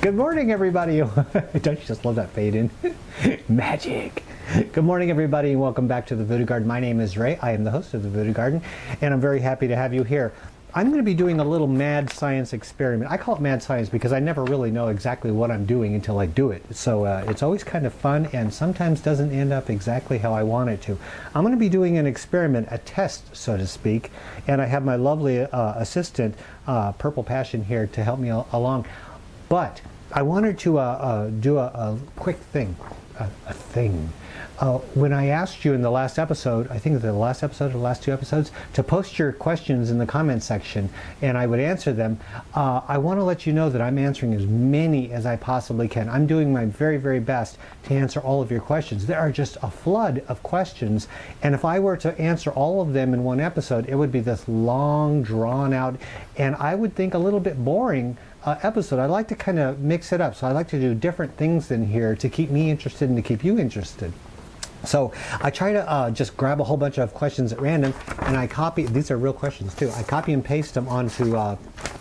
Good morning, everybody. Don't you just love that fade in? Magic. Good morning, everybody, and welcome back to the Voodoo Garden. My name is Ray. I am the host of the Voodoo Garden, and I'm very happy to have you here. I'm going to be doing a little mad science experiment. I call it mad science because I never really know exactly what I'm doing until I do it. So it's always kind of fun and sometimes doesn't end up exactly how I want it to. I'm going to be doing an experiment, a test, so to speak, and I have my lovely assistant, Purple Passion, here to help me along. But I wanted to do a quick thing, when I asked you in the last episode, I think the last episode or the last two episodes, to post your questions in the comment section and I would answer them, I want to let you know that I'm answering as many as I possibly can. I'm doing my very, very best to answer all of your questions. There are just a flood of questions, and if I were to answer all of them in one episode, it would be this long, drawn out, and I would think a little bit boring episode. I like to kind of mix it up, so I like to do different things in here to keep me interested and to keep you interested. So I try to just grab a whole bunch of questions at random, and I copy, these are real questions too, I copy and paste them onto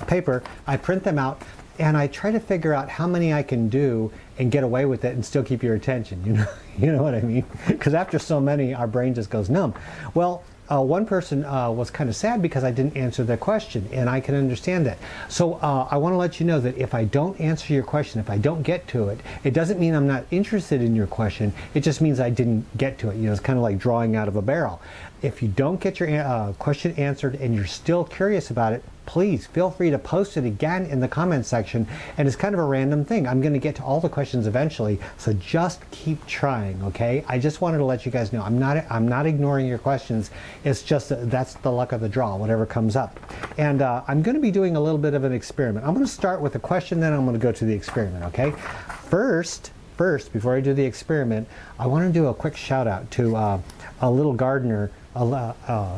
paper, I print them out, and I try to figure out how many I can do and get away with it and still keep your attention, you know what I mean? Because after so many, our brain just goes numb. Well, one person was kind of sad because I didn't answer their question, and I can understand that. So I want to let you know that if I don't answer your question, if I don't get to it, it doesn't mean I'm not interested in your question. It just means I didn't get to it. It's kind of like drawing out of a barrel. If you don't get your question answered and you're still curious about it, please feel free to post it again in the comment section, and it's kind of a random thing. I'm going to get to all the questions eventually, so just keep trying, okay? I just wanted to let you guys know I'm not ignoring your questions. It's just that's the luck of the draw, whatever comes up. And I'm going to be doing a little bit of an experiment. I'm going to start with a question, then I'm going to go to the experiment, okay? First, before I do the experiment, I want to do a quick shout out to a little gardener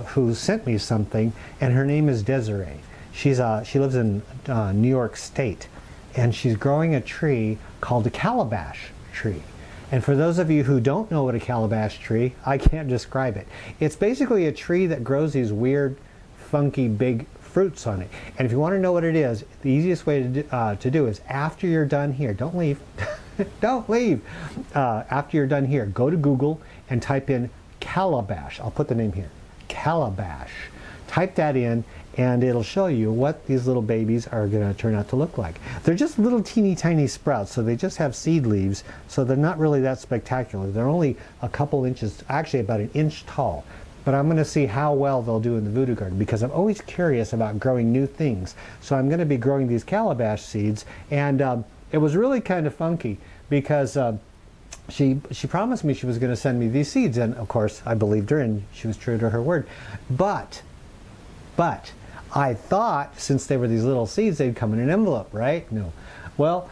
who sent me something, and her name is Desiree. She lives in New York State, and she's growing a tree called a calabash tree. And for those of you who don't know what a calabash tree, I can't describe it. It's basically a tree that grows these weird, funky, big fruits on it. And if you want to know what it is, the easiest way to do is after you're done here, don't leave, don't leave. After you're done here, go to Google and type in calabash. I'll put the name here, calabash. Type that in, and it'll show you what these little babies are going to turn out to look like. They're just little teeny tiny sprouts, so they just have seed leaves, so they're not really that spectacular. They're only a couple inches, actually about an inch tall. But I'm going to see how well they'll do in the Voodoo Garden, because I'm always curious about growing new things. So I'm going to be growing these calabash seeds, and it was really kind of funky because she promised me she was going to send me these seeds, and of course I believed her, and she was true to her word. But I thought since they were these little seeds, they'd come in an envelope, right? No. Well,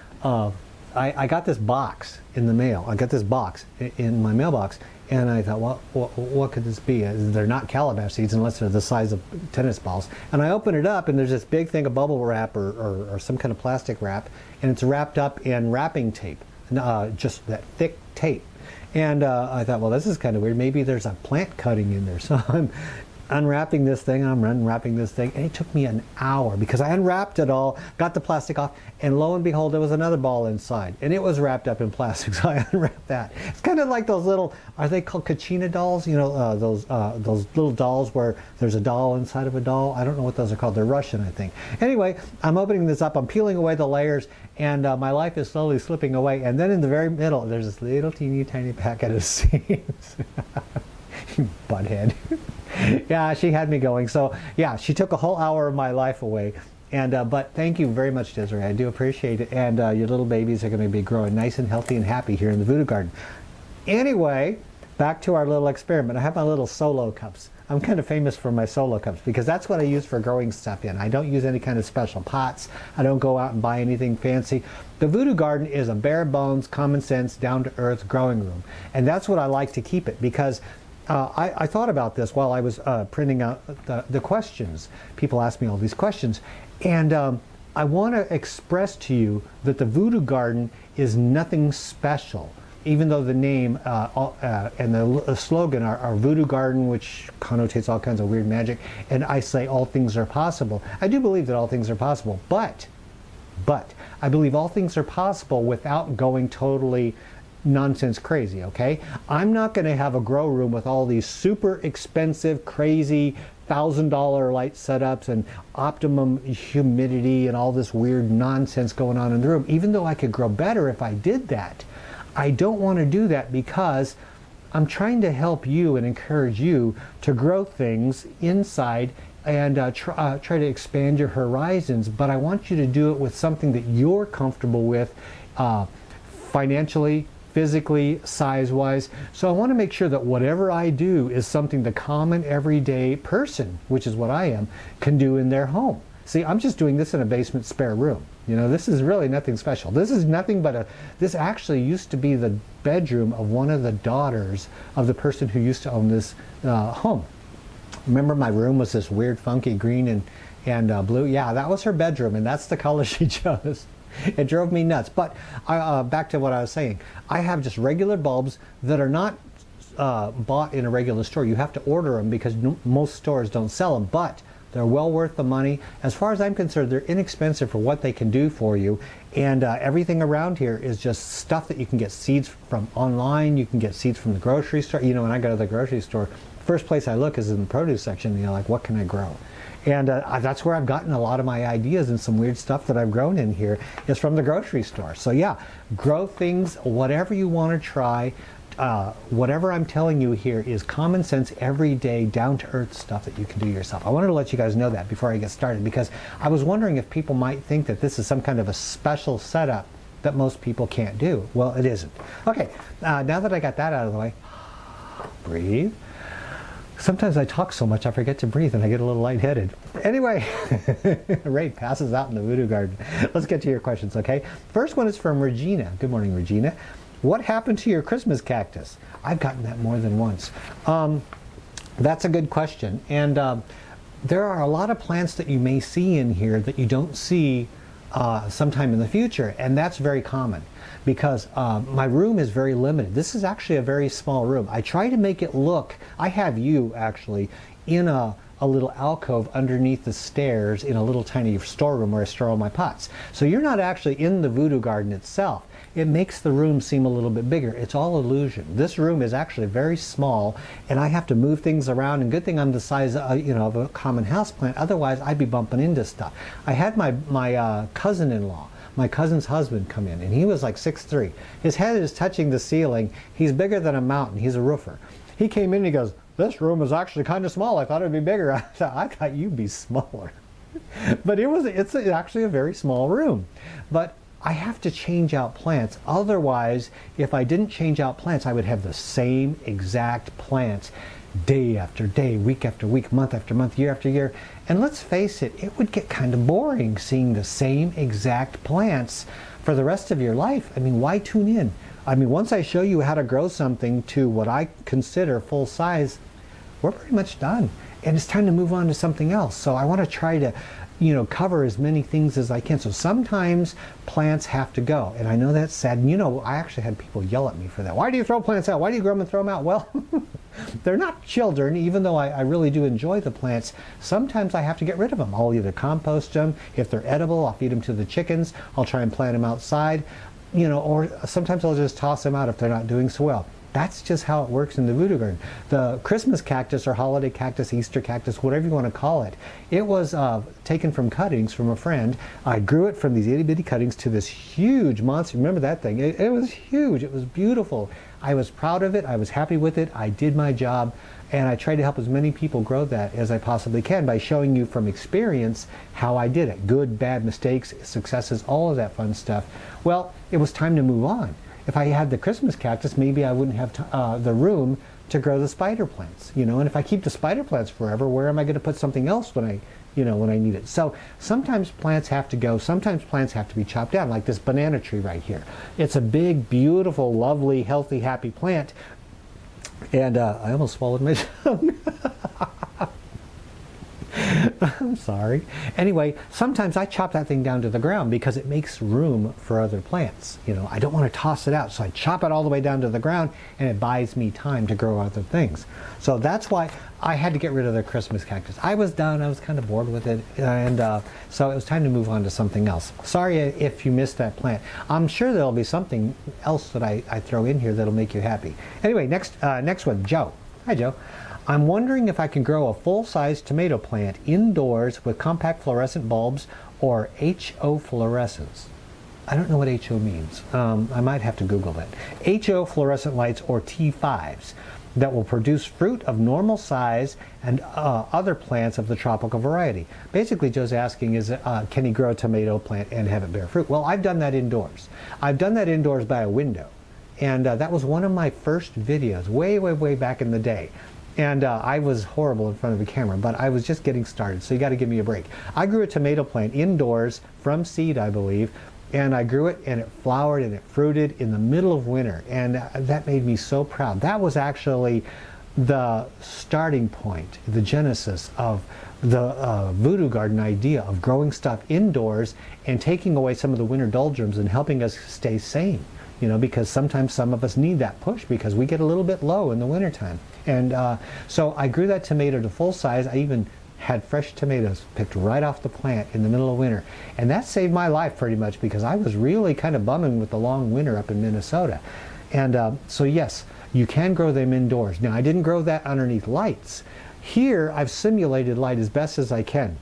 I got this box in the mail. I got this box in my mailbox, and I thought, well, what could this be? They're not calabash seeds unless they're the size of tennis balls. And I open it up, and there's this big thing of bubble wrap or some kind of plastic wrap, and it's wrapped up in wrapping tape, just that thick tape. And I thought, well, this is kind of weird. Maybe there's a plant cutting in there. So I'm unwrapping this thing, and it took me an hour because I unwrapped it all, got the plastic off, and lo and behold, there was another ball inside, and it was wrapped up in plastic, so I unwrapped that. It's kind of like those little, are they called Kachina dolls? Those little dolls where there's a doll inside of a doll. I don't know what those are called. They're Russian, I think. Anyway, I'm opening this up, I'm peeling away the layers, and my life is slowly slipping away, and then in the very middle, there's this little teeny tiny packet of seeds. Butthead. Yeah, she had me going. So yeah, she took a whole hour of my life away. And but thank you very much, Desiree. I do appreciate it. And your little babies are going to be growing nice and healthy and happy here in the Voodoo Garden. Anyway, back to our little experiment. I have my little solo cups. I'm kind of famous for my solo cups because that's what I use for growing stuff in. I don't use any kind of special pots. I don't go out and buy anything fancy. The Voodoo Garden is a bare bones, common sense, down to earth growing room. And that's what I like to keep it because I thought about this while I was printing out the questions. People ask me all these questions, and I want to express to you that the Voodoo Garden is nothing special, even though the name and the slogan are Voodoo Garden, which connotates all kinds of weird magic, and I say all things are possible. I do believe that all things are possible, but But I believe all things are possible without going totally nonsense crazy, okay? I'm not going to have a grow room with all these super expensive, crazy $1,000 light setups and optimum humidity and all this weird nonsense going on in the room, even though I could grow better if I did that. I don't want to do that because I'm trying to help you and encourage you to grow things inside and try to expand your horizons, but I want you to do it with something that you're comfortable with financially, physically, size-wise. So I want to make sure that whatever I do is something the common everyday person, which is what I am, can do in their home. See, I'm just doing this in a basement spare room. You know, this is really nothing special. This is nothing but this actually used to be the bedroom of one of the daughters of the person who used to own this home. Remember, my room was this weird funky green and blue? Yeah, that was her bedroom, and that's the color she chose. It drove me nuts. But back to what I was saying. I have just regular bulbs that are not bought in a regular store. You have to order them because most stores don't sell them, but they're well worth the money. As far as I'm concerned, they're inexpensive for what they can do for you. And everything around here is just stuff that you can get seeds from online. You can get seeds from the grocery store. You know, when I go to the grocery store, first place I look is in the produce section. You know, like, what can I grow? And that's where I've gotten a lot of my ideas, and some weird stuff that I've grown in here is from the grocery store. So yeah, grow things, whatever you want to try. Whatever I'm telling you here is common sense, everyday, down-to-earth stuff that you can do yourself. I wanted to let you guys know that before I get started, because I was wondering if people might think that this is some kind of a special setup that most people can't do. Well, it isn't. Okay, now that I got that out of the way, breathe. Sometimes I talk so much I forget to breathe and I get a little lightheaded. Anyway, Ray passes out in the Voodoo Garden. Let's get to your questions, okay? First one is from Regina. Good morning, Regina. What happened to your Christmas cactus? I've gotten that more than once. That's a good question. And there are a lot of plants that you may see in here that you don't see sometime in the future, and that's very common because my room is very limited. This is actually a very small room. I try to make it look, I have you actually in a little alcove underneath the stairs in a little tiny storeroom where I store all my pots. So you're not actually in the Voodoo Garden itself. It makes the room seem a little bit bigger. It's all illusion. This room is actually very small, and I have to move things around, and good thing I'm the size of a common houseplant. Otherwise, I'd be bumping into stuff. I had my cousin-in-law, my cousin's husband, come in, and he was like 6'3". His head is touching the ceiling. He's bigger than a mountain. He's a roofer. He came in and he goes, "This room is actually kind of small. I thought it'd be bigger." I thought you'd be smaller. But it's actually a very small room. But I have to change out plants. Otherwise, if I didn't change out plants, I would have the same exact plants day after day, week after week, month after month, year after year. And let's face it, it would get kind of boring seeing the same exact plants for the rest of your life. I mean, why tune in? I mean, once I show you how to grow something to what I consider full size, we're pretty much done. And it's time to move on to something else. So I want to try to, cover as many things as I can. So sometimes plants have to go. And I know that's sad. And I actually had people yell at me for that. Why do you throw plants out? Why do you grow them and throw them out? Well, they're not children, even though I really do enjoy the plants. Sometimes I have to get rid of them. I'll either compost them. If they're edible, I'll feed them to the chickens. I'll try and plant them outside. Or sometimes I'll just toss them out if they're not doing so well. That's just how it works in the Voodoo Garden. The Christmas cactus or holiday cactus, Easter cactus, whatever you want to call it, it was taken from cuttings from a friend. I grew it from these itty bitty cuttings to this huge monster. Remember that thing? It was huge. It was beautiful. I was proud of it. I was happy with it. I did my job. And I try to help as many people grow that as I possibly can by showing you from experience how I did it. Good, bad, mistakes, successes, all of that fun stuff. Well, it was time to move on. If I had the Christmas cactus, maybe I wouldn't have the room to grow the spider plants, And if I keep the spider plants forever, where am I going to put something else when I need it? So sometimes plants have to go. Sometimes plants have to be chopped down, like this banana tree right here. It's a big, beautiful, lovely, healthy, happy plant. And I almost swallowed my tongue. I'm sorry. Anyway, sometimes I chop that thing down to the ground because it makes room for other plants. You know, I don't want to toss it out, so I chop it all the way down to the ground, and it buys me time to grow other things. So that's why I had to get rid of the Christmas cactus. I was done. I was kind of bored with it, and so it was time to move on to something else. Sorry if you missed that plant. I'm sure there'll be something else that I throw in here that'll make you happy. Anyway, next one, Joe. Hi, Joe. I'm wondering if I can grow a full-size tomato plant indoors with compact fluorescent bulbs or HO fluorescence. I don't know what HO means. I might have to Google that. HO fluorescent lights or T5s that will produce fruit of normal size and other plants of the tropical variety. Basically, Joe's asking is, can he grow a tomato plant and have it bear fruit? Well, I've done that indoors. I've done that indoors by a window. And that was one of my first videos, way, way, way back in the day. And I was horrible in front of the camera, but I was just getting started, so you got to give me a break. I grew a tomato plant indoors from seed, I believe, and I grew it, and it flowered and it fruited in the middle of winter, and that made me so proud. That was actually the starting point, the genesis of the Voodoo Garden idea of growing stuff indoors and taking away some of the winter doldrums and helping us stay sane. You know, because sometimes some of us need that push because we get a little bit low in the wintertime. And so I grew that tomato to full size. I even had fresh tomatoes picked right off the plant in the middle of winter. And that saved my life pretty much because I was really kind of bumming with the long winter up in Minnesota. And so yes, you can grow them indoors. Now, I didn't grow that underneath lights. Here, I've simulated light as best as I can.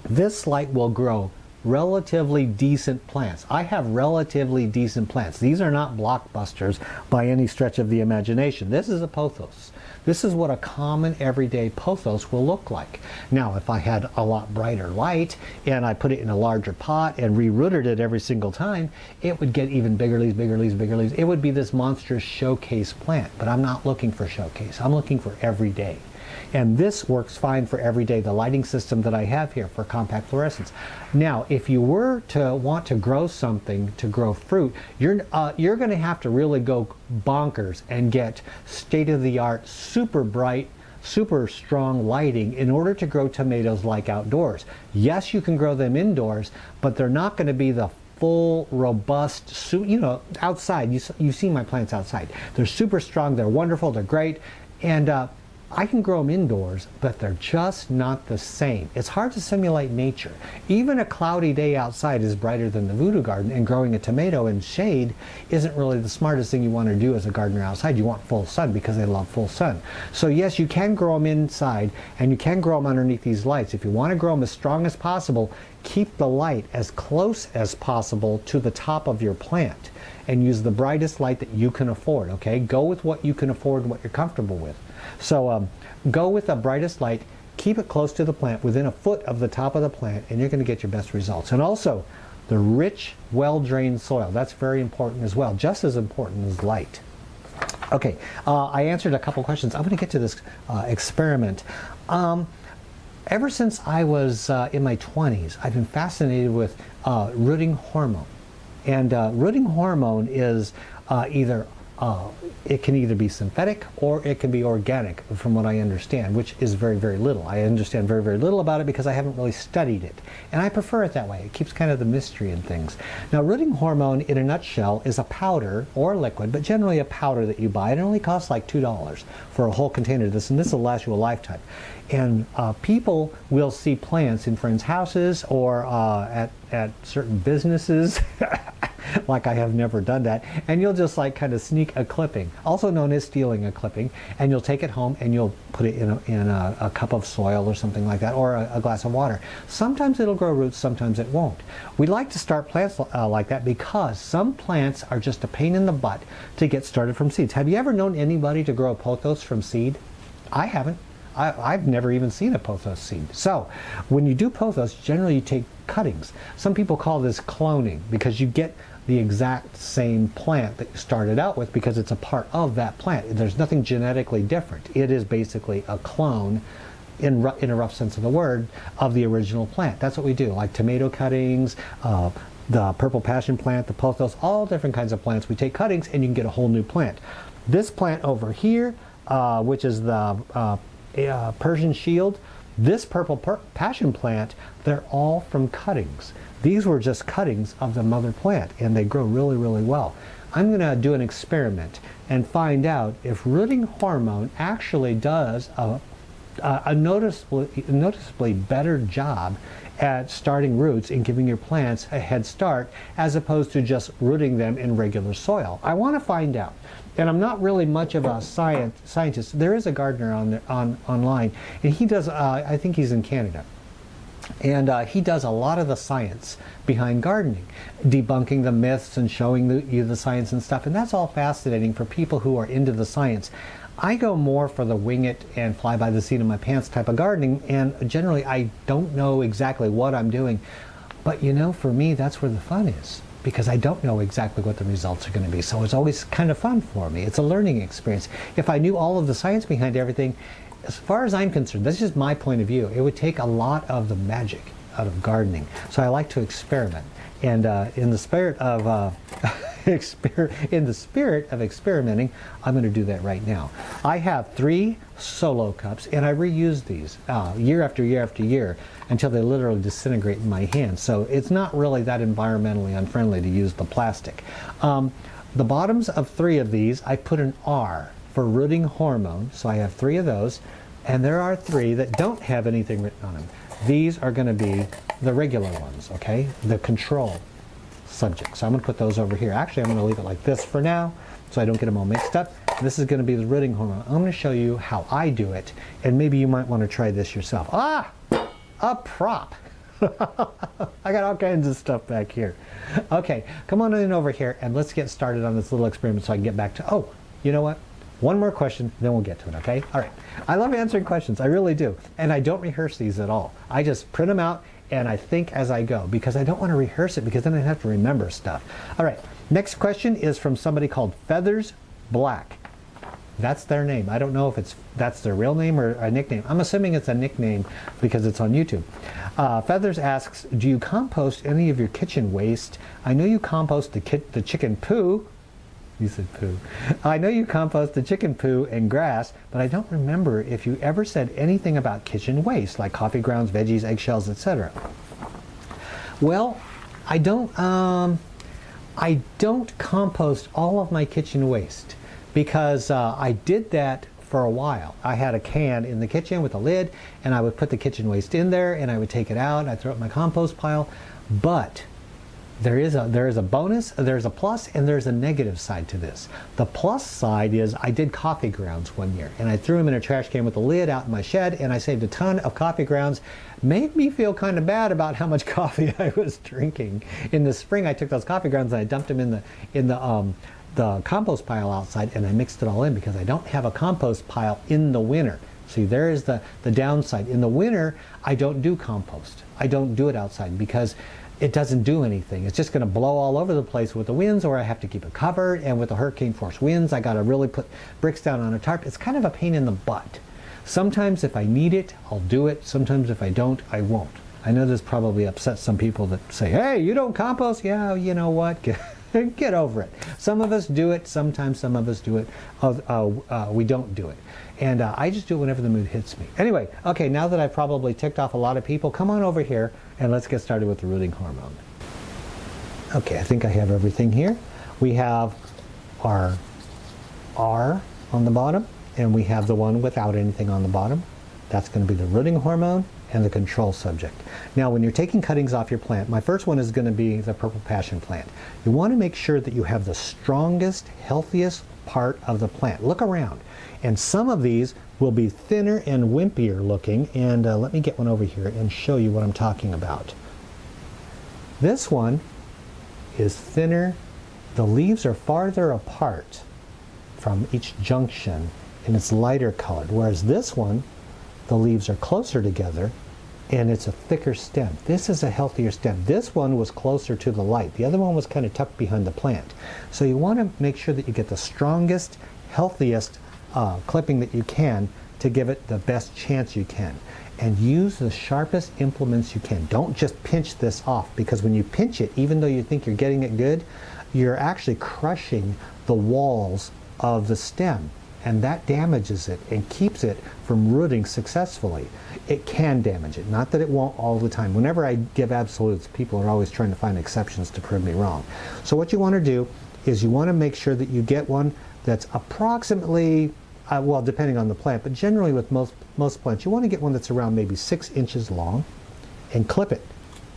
This light will grow relatively decent plants. I have relatively decent plants. These are not blockbusters by any stretch of the imagination. This is a pothos. This is what a common everyday pothos will look like. Now, if I had a lot brighter light and I put it in a larger pot and re-rooted it every single time, it would get even bigger leaves, bigger leaves, bigger leaves. It would be this monstrous showcase plant, but I'm not looking for showcase. I'm looking for everyday. And this works fine for every day, the lighting system that I have here for compact fluorescence. Now, if you were to want to grow something, to grow fruit, you're going to have to really go bonkers and get state-of-the-art, super bright, super strong lighting in order to grow tomatoes like outdoors. Yes, you can grow them indoors, but they're not going to be the full, robust, you know, outside. You've seen my plants outside. They're super strong, they're wonderful, they're great, and I can grow them indoors, but they're just not the same. It's hard to simulate nature. Even a cloudy day outside is brighter than the Voodoo Garden, and growing a tomato in shade isn't really the smartest thing you want to do as a gardener outside. You want full sun because they love full sun. So yes, you can grow them inside, and you can grow them underneath these lights. If you want to grow them as strong as possible, keep the light as close as possible to the top of your plant, and use the brightest light that you can afford, okay? Go with what you can afford and what you're comfortable with. So go with the brightest light, keep it close to the plant, within a foot of the top of the plant, and you're going to get your best results. And also, the rich, well-drained soil. That's very important as well, just as important as light. Okay, I answered a couple questions. I'm going to get to this experiment. Ever since I was in my 20s, I've been fascinated with rooting hormone. And rooting hormone is it can either be synthetic or it can be organic, from what I understand, which is very, very little. I understand very, very little about it because I haven't really studied it. And I prefer it that way. It keeps kind of the mystery in things. Now, rooting hormone, in a nutshell, is a powder or liquid, but generally a powder that you buy. It only costs like $2 for a whole container of this, and this will last you a lifetime. And people will see plants in friends' houses or at certain businesses, like I have never done that, and you'll just like kind of sneak a clipping, also known as stealing a clipping, and you'll take it home and you'll put it in a cup of soil or something like that, or a glass of water. Sometimes it'll grow roots, sometimes it won't. We like to start plants like that because some plants are just a pain in the butt to get started from seeds. Have you ever known anybody to grow a pothos from seed? I haven't. I've never even seen a pothos seed. So when you do pothos, generally you take cuttings. Some people call this cloning because you get the exact same plant that you started out with because it's a part of that plant. There's nothing genetically different. It is basically a clone, in a rough sense of the word, of the original plant. That's what we do, like tomato cuttings, the purple passion plant, the pothos, all different kinds of plants. We take cuttings and you can get a whole new plant. This plant over here, which is the Persian shield, This purple passion plant, they're all from cuttings. These were just cuttings of the mother plant, and they grow really, really well. I'm going to do an experiment and find out if rooting hormone actually does a noticeably better job at starting roots and giving your plants a head start as opposed to just rooting them in regular soil. I want to find out. And I'm not really much of a scientist. There is a gardener online, and he does, I think he's in Canada. And he does a lot of the science behind gardening, debunking the myths and showing you the science and stuff. And that's all fascinating for people who are into the science. I go more for the wing it and fly by the seat of my pants type of gardening, and generally I don't know exactly what I'm doing. But you know, for me, that's where the fun is, because I don't know exactly what the results are going to be. So it's always kind of fun for me. It's a learning experience. If I knew all of the science behind everything, as far as I'm concerned, this is my point of view, it would take a lot of the magic out of gardening. So I like to experiment. And in the spirit of experimenting, I'm going to do that right now. I have 3 solo cups, and I reuse these year after year after year until they literally disintegrate in my hand. So it's not really that environmentally unfriendly to use the plastic. The bottoms of 3 of these, I put an R for rooting hormone. So I have 3 of those, and there are 3 that don't have anything written on them. These are going to be the regular ones, okay? The control subject. So I'm going to put those over here. Actually, I'm going to leave it like this for now so I don't get them all mixed up. This is going to be the rooting hormone. I'm going to show you how I do it, and maybe you might want to try this yourself. Ah! A prop! I got all kinds of stuff back here. Okay, come on in over here, and let's get started on this little experiment so I can get back to, oh, you know what? One more question, then we'll get to it, okay? All right. I love answering questions. I really do. And I don't rehearse these at all. I just print them out and I think as I go, because I don't want to rehearse it, because then I have to remember stuff. All right. Next question is from somebody called Feathers Black. That's their name. I don't know if that's their real name or a nickname. I'm assuming it's a nickname because it's on YouTube. Feathers asks, do you compost any of your kitchen waste? I know you compost the chicken poo. You said poo. I know you compost the chicken poo and grass, but I don't remember if you ever said anything about kitchen waste, like coffee grounds, veggies, eggshells, etc. Well, I don't compost all of my kitchen waste, because I did that for a while. I had a can in the kitchen with a lid, and I would put the kitchen waste in there, and I would take it out, I'd throw it in my compost pile. But there is a bonus, there's a plus, and there's a negative side to this. The plus side is I did coffee grounds one year, and I threw them in a trash can with a lid out in my shed, and I saved a ton of coffee grounds. Made me feel kind of bad about how much coffee I was drinking. In the spring, I took those coffee grounds and I dumped them in the compost pile outside, and I mixed it all in because I don't have a compost pile in the winter. See, there is the downside. In the winter, I don't do compost. I don't do it outside because it doesn't do anything. It's just going to blow all over the place with the winds, or I have to keep it covered, and with the hurricane force winds, I got to really put bricks down on a tarp. It's kind of a pain in the butt. Sometimes if I need it, I'll do it. Sometimes if I don't, I won't. I know this probably upsets some people that say, hey, you don't compost? Yeah, you know what? Get over it. Some of us do it. Sometimes some of us do it. We don't do it. And I just do it whenever the mood hits me. Anyway, okay, now that I've probably ticked off a lot of people, come on over here and let's get started with the rooting hormone. Okay, I think I have everything here. We have our R on the bottom, and we have the one without anything on the bottom. That's going to be the rooting hormone and the control subject. Now, when you're taking cuttings off your plant, my first one is going to be the purple passion plant. You want to make sure that you have the strongest, healthiest part of the plant. Look around. And some of these will be thinner and wimpier looking, and let me get one over here and show you what I'm talking about. This one is thinner. The leaves are farther apart from each junction, and it's lighter colored, whereas this one, the leaves are closer together and it's a thicker stem. This is a healthier stem. This one was closer to the light. The other one was kind of tucked behind the plant. So you want to make sure that you get the strongest, healthiest clipping that you can to give it the best chance you can. And use the sharpest implements you can. Don't just pinch this off, because when you pinch it, even though you think you're getting it good, you're actually crushing the walls of the stem, and that damages it and keeps it from rooting successfully. it can damage it. Not that it won't all the time. Whenever I give absolutes, people are always trying to find exceptions to prove me wrong. So what you want to do is you want to make sure that you get one that's approximately, well, depending on the plant, but generally with most plants, you want to get one that's around maybe 6 inches long and clip it,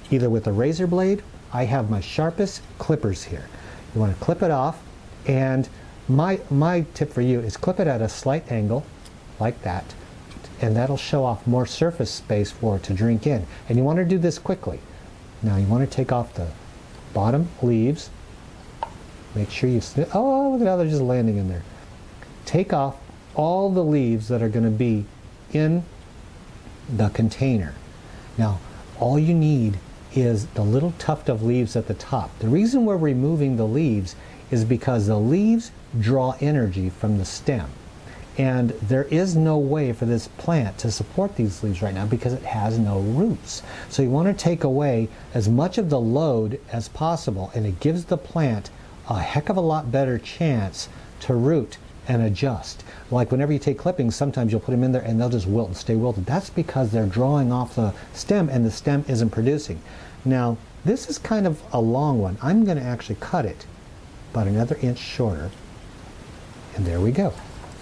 either with a razor blade. I have my sharpest clippers here. You want to clip it off, and my tip for you is clip it at a slight angle, like that, and that'll show off more surface space for it to drink in. And you want to do this quickly. Now you want to take off the bottom leaves. Make sure you, oh, look at how they're just landing in there. Take off all the leaves that are going to be in the container. Now, all you need is the little tuft of leaves at the top. The reason we're removing the leaves is because the leaves draw energy from the stem. And there is no way for this plant to support these leaves right now because it has no roots. So you want to take away as much of the load as possible, and it gives the plant a heck of a lot better chance to root and adjust. Like whenever you take clippings, sometimes you'll put them in there and they'll just wilt and stay wilted. That's because they're drawing off the stem and the stem isn't producing. Now, this is kind of a long one. I'm going to actually cut it about another inch shorter. And there we go.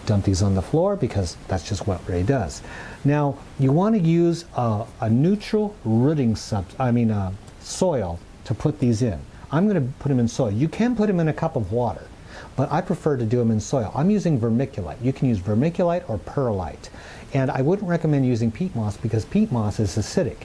Dump these on the floor because that's just what Ray does. Now, you want to use a neutral rooting soil to put these in. I'm going to put them in soil. You can put them in a cup of water, but I prefer to do them in soil. I'm using vermiculite. You can use vermiculite or perlite. And I wouldn't recommend using peat moss because peat moss is acidic.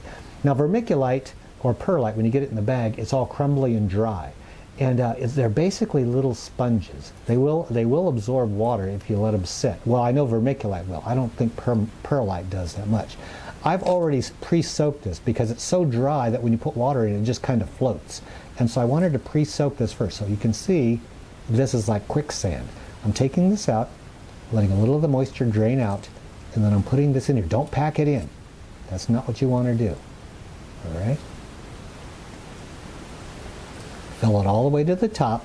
Now, vermiculite or perlite, when you get it in the bag, it's all crumbly and dry. And they're basically little sponges. They will absorb water if you let them sit. Well, I know vermiculite will. I don't think perlite does that much. I've already pre-soaked this because it's so dry that when you put water in it, it just kind of floats. And so I wanted to pre-soak this first. So you can see this is like quicksand. I'm taking this out, letting a little of the moisture drain out, and then I'm putting this in here. Don't pack it in. That's not what you want to do. All right? Fill it all the way to the top.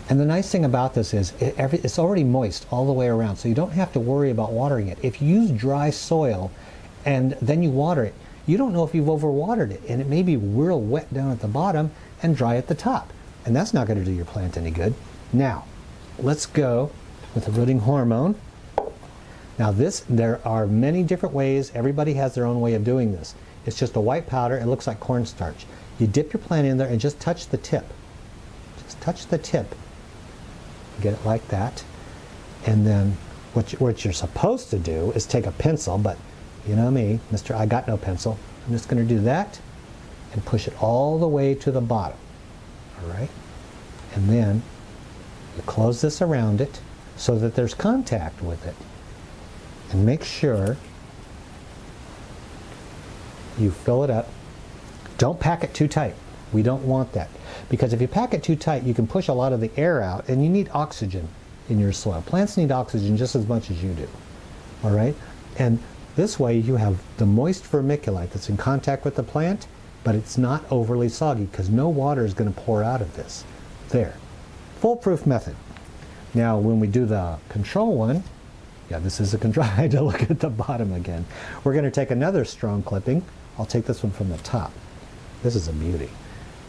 And the nice thing about this is it's already moist all the way around, so you don't have to worry about watering it. If you use dry soil and then you water it, you don't know if you've overwatered it, and it may be real wet down at the bottom and dry at the top. And that's not going to do your plant any good. Now, let's go with the rooting hormone. Now there are many different ways. Everybody has their own way of doing this. It's just a white powder. It looks like cornstarch. You dip your plant in there and just touch the tip. Just touch the tip. Get it like that. And then what you're supposed to do is take a pencil, but you know me, Mr. I got no pencil. I'm just going to do that and push it all the way to the bottom. All right? And then you close this around it so that there's contact with it. And make sure you fill it up. Don't pack it too tight. We don't want that. Because if you pack it too tight, you can push a lot of the air out, and you need oxygen in your soil. Plants need oxygen just as much as you do. All right? And this way you have the moist vermiculite that's in contact with the plant, but it's not overly soggy because no water is going to pour out of this. There. Foolproof method. Now when we do the control one, yeah, this is a control. I had to look at the bottom again. We're going to take another strong clipping. I'll take this one from the top. This is a beauty.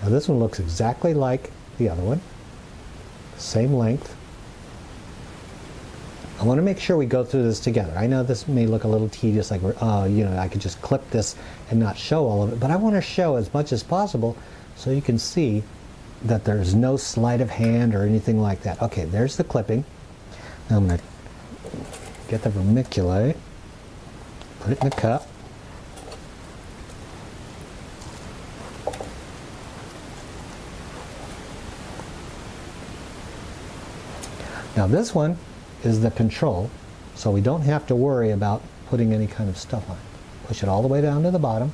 Now this one looks exactly like the other one. Same length. I want to make sure we go through this together. I know this may look a little tedious, like I could just clip this and not show all of it, but I want to show as much as possible so you can see that there's no sleight of hand or anything like that. Okay, there's the clipping. Now I'm going to get the vermiculite, put it in the cup. Now this one is the control, so we don't have to worry about putting any kind of stuff on it. Push it all the way down to the bottom.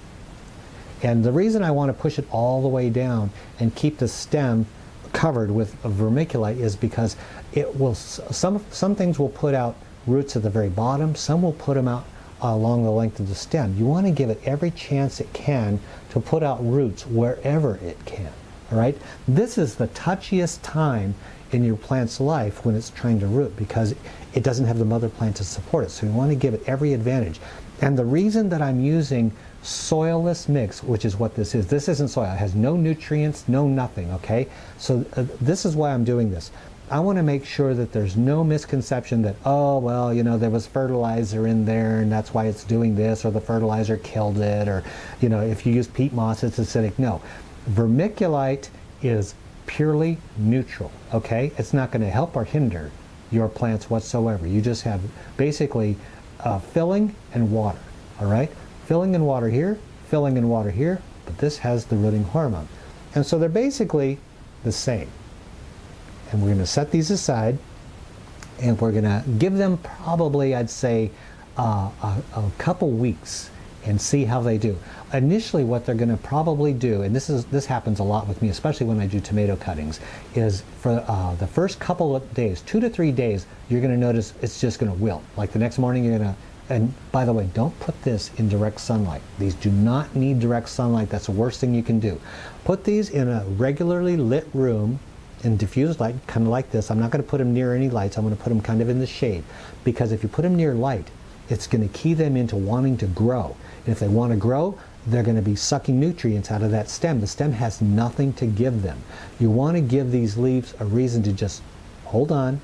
And the reason I want to push it all the way down and keep the stem covered with vermiculite is because it will, some things will put out roots at the very bottom, some will put them out along the length of the stem. You want to give it every chance it can to put out roots wherever it can. All right? This is the touchiest time in your plant's life when it's trying to root because it doesn't have the mother plant to support it. So you want to give it every advantage. And the reason that I'm using soilless mix, which is what this isn't soil. It has no nutrients, no nothing, okay? So this is why I'm doing this. I want to make sure that there's no misconception that, oh, well, you know, there was fertilizer in there and that's why it's doing this, or the fertilizer killed it, or, you know, if you use peat moss, it's acidic. No. Vermiculite is purely neutral, okay? It's not going to help or hinder your plants whatsoever. You just have basically filling and water, all right? Filling and water here, filling and water here, but this has the rooting hormone. And so they're basically the same. And we're going to set these aside, and we're going to give them probably, I'd say, a couple weeks and see how they do. Initially, what they're going to probably do, and this happens a lot with me, especially when I do tomato cuttings, is for the first couple of days, 2 to 3 days, you're going to notice it's just going to wilt. Like the next morning, you're going to, and by the way, don't put this in direct sunlight. These do not need direct sunlight. That's the worst thing you can do. Put these in a regularly lit room in diffused light, kind of like this. I'm not going to put them near any lights. I'm going to put them kind of in the shade, because if you put them near light, it's going to key them into wanting to grow. And if they want to grow, they're going to be sucking nutrients out of that stem. The stem has nothing to give them. You want to give these leaves a reason to just hold on,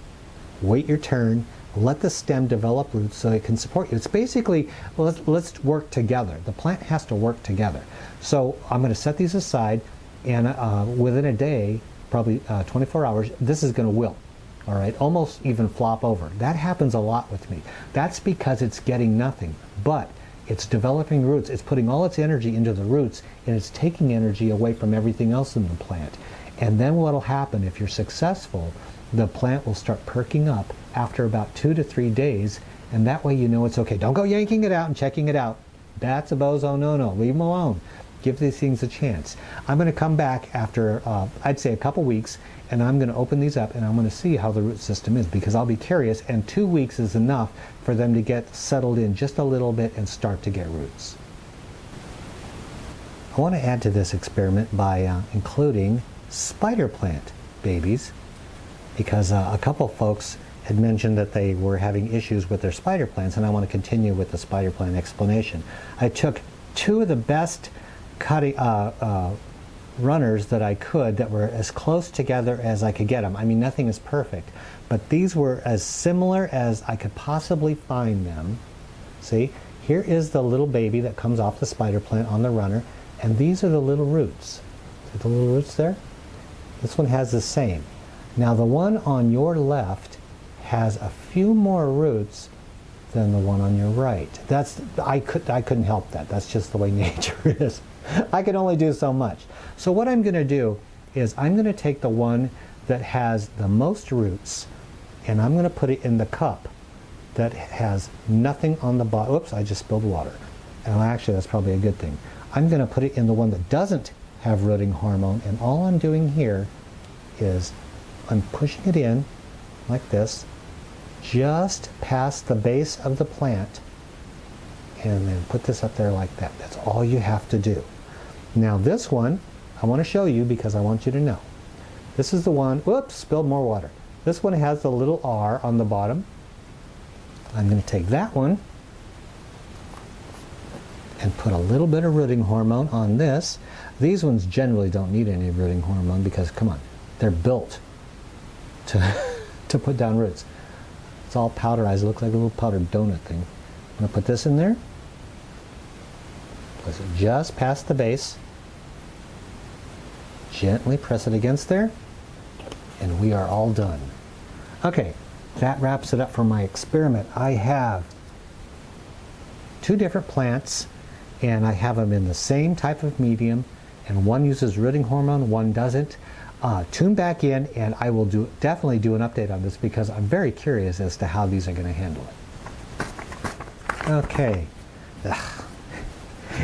wait your turn, let the stem develop roots so it can support you. It's basically, well, let's work together. The plant has to work together. So I'm going to set these aside, and within a day, probably 24 hours, this is going to wilt. All right, almost even flop over. That happens a lot with me. That's because it's getting nothing, but it's developing roots. It's putting all its energy into the roots, and it's taking energy away from everything else in the plant. And then what'll happen, if you're successful, the plant will start perking up after about 2 to 3 days, and that way you know it's okay. Don't go yanking it out and checking it out. That's a bozo no-no. Leave them alone. Give these things a chance. I'm going to come back after, I'd say a couple weeks, and I'm going to open these up and I'm going to see how the root system is, because I'll be curious, and 2 weeks is enough for them to get settled in just a little bit and start to get roots. I want to add to this experiment by including spider plant babies, because a couple folks had mentioned that they were having issues with their spider plants, and I want to continue with the spider plant explanation. I took 2 of the best cutting runners that I could, that were as close together as I could get them. I mean, nothing is perfect, but these were as similar as I could possibly find them. See, here is the little baby that comes off the spider plant on the runner, and these are the little roots. See the little roots there? This one has the same. Now the one on your left has a few more roots than the one on your right. I couldn't help that. That's just the way nature is. I can only do so much. So what I'm going to do is I'm going to take the one that has the most roots, and I'm going to put it in the cup that has nothing on the bottom. Oops, I just spilled water. And actually, that's probably a good thing. I'm going to put it in the one that doesn't have rooting hormone, and all I'm doing here is I'm pushing it in like this, just past the base of the plant, and then put this up there like that. That's all you have to do. Now this one, I want to show you because I want you to know. This is the one, whoops, spilled more water. This one has the little R on the bottom. I'm going to take that one and put a little bit of rooting hormone on this. These ones generally don't need any rooting hormone because, come on, they're built to put down roots. It's all powderized. It looks like a little powdered donut thing. I'm going to put this in there. Place it just past the base. Gently press it against there, and we are all done. Okay, that wraps it up for my experiment. I have 2 different plants, and I have them in the same type of medium, and one uses rooting hormone, one doesn't. Tune back in, and I will definitely do an update on this because I'm very curious as to how these are going to handle it. Okay. Ugh.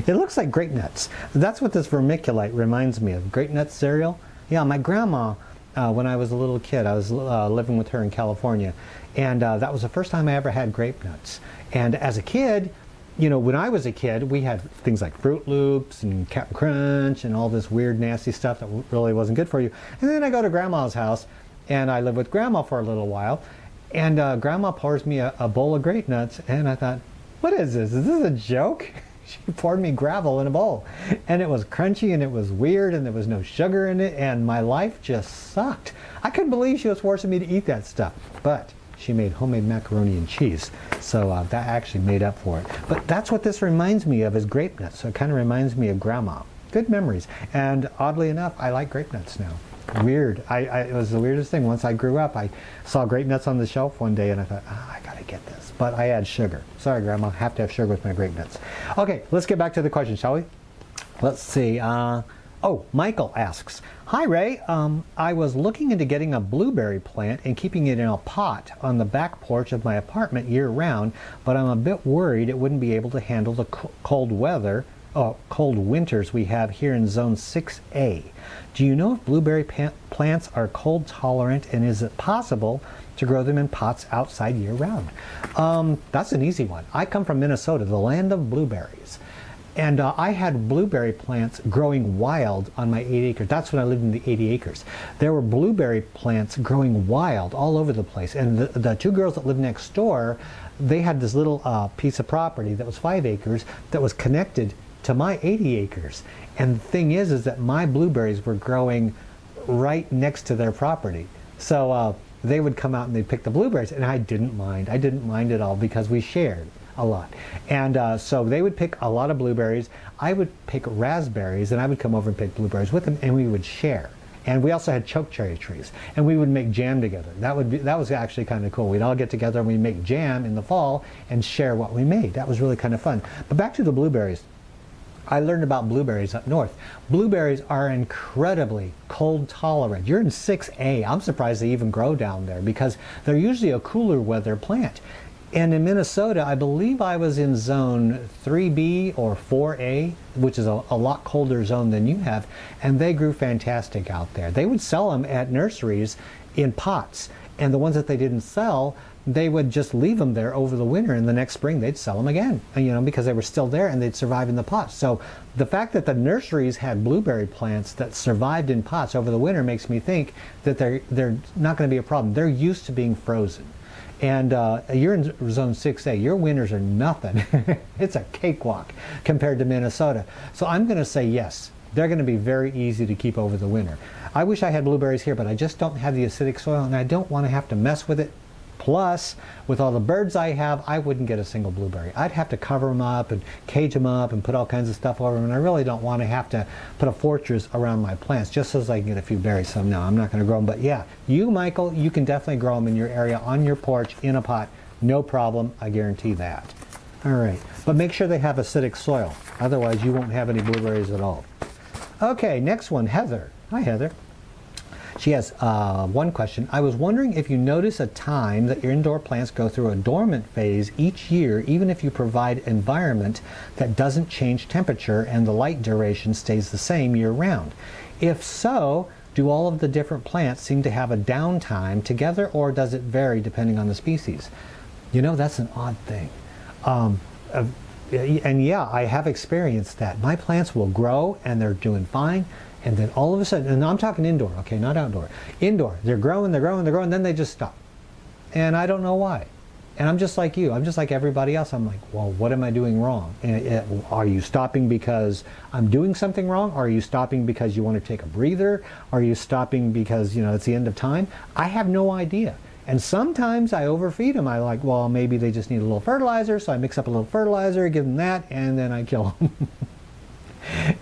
It looks like grape nuts. That's what this vermiculite reminds me of. Grape nut cereal. Yeah, my grandma, when I was a little kid, I was living with her in California, and that was the first time I ever had grape nuts. And as a kid, you know, when I was a kid, we had things like Fruit Loops and Captain Crunch and all this weird, nasty stuff that really wasn't good for you. And then I go to Grandma's house, and I live with Grandma for a little while, and Grandma pours me a bowl of grape nuts, and I thought, What is this? Is this a joke? She poured me gravel in a bowl, and it was crunchy and it was weird and there was no sugar in it, and my life just sucked. I couldn't believe she was forcing me to eat that stuff, but she made homemade macaroni and cheese, so that actually made up for it. But that's what this reminds me of, is grape nuts. So it kind of reminds me of grandma. Good memories. And oddly enough, I like grape nuts now. Weird. It was the weirdest thing. Once I grew up, I saw grape nuts on the shelf one day and I thought, I gotta get this. But I add sugar. Sorry, Grandma, I have to have sugar with my grape nuts. Okay, let's get back to the question, shall we? Let's see. Oh, Michael asks, hi Ray, I was looking into getting a blueberry plant and keeping it in a pot on the back porch of my apartment year round, but I'm a bit worried it wouldn't be able to handle the cold winters we have here in zone 6A. Do you know if blueberry plants are cold tolerant, and is it possible to grow them in pots outside year round? That's an easy one. I come from Minnesota, the land of blueberries. And I had blueberry plants growing wild on my 8 acres. That's when I lived in the 80 acres. There were blueberry plants growing wild all over the place. And the two girls that lived next door, they had this little piece of property that was 5 acres that was connected to my 80 acres. And the thing is that my blueberries were growing right next to their property. So they would come out and they'd pick the blueberries, and I didn't mind. I didn't mind at all because we shared a lot. And so they would pick a lot of blueberries. I would pick raspberries, and I would come over and pick blueberries with them, and we would share. And we also had choke cherry trees, and we would make jam together. That was actually kind of cool. We'd all get together and we'd make jam in the fall and share what we made. That was really kind of fun. But back to the blueberries. I learned about blueberries up north. Blueberries are incredibly cold tolerant. You're in 6A. I'm surprised they even grow down there because they're usually a cooler weather plant. And in Minnesota, I believe I was in zone 3B or 4A, which is a lot colder zone than you have, and they grew fantastic out there. They would sell them at nurseries in pots, and the ones that they didn't sell, they would just leave them there over the winter, and the next spring they'd sell them again, because they were still there and they'd survive in the pots. So the fact that the nurseries had blueberry plants that survived in pots over the winter makes me think that they're not going to be a problem. They're used to being frozen. And you're in zone 6A, your winters are nothing. It's a cakewalk compared to Minnesota. So I'm going to say yes, they're going to be very easy to keep over the winter. I wish I had blueberries here, but I just don't have the acidic soil, and I don't want to have to mess with it. Plus, with all the birds I have, I wouldn't get a single blueberry. I'd have to cover them up and cage them up and put all kinds of stuff over them, and I really don't want to have to put a fortress around my plants just so I can get a few berries. So no, I'm not going to grow them. But yeah, you, Michael, you can definitely grow them in your area on your porch in a pot. No problem. I guarantee that. All right. But make sure they have acidic soil. Otherwise, you won't have any blueberries at all. Okay, next one, Heather. Hi, Heather. She has one question. I was wondering if you notice a time that your indoor plants go through a dormant phase each year, even if you provide environment that doesn't change temperature and the light duration stays the same year round. If so, do all of the different plants seem to have a downtime together, or does it vary depending on the species? That's an odd thing. And yeah, I have experienced that. My plants will grow and they're doing fine. And then all of a sudden, and I'm talking indoor, okay, not outdoor. Indoor, they're growing, then they just stop. And I don't know why. And I'm just like you. I'm just like everybody else. I'm like, well, what am I doing wrong? And are you stopping because I'm doing something wrong? Are you stopping because you want to take a breather? Are you stopping because, it's the end of time? I have no idea. And sometimes I overfeed them. I like, well, maybe they just need a little fertilizer, so I mix up a little fertilizer, give them that, and then I kill them.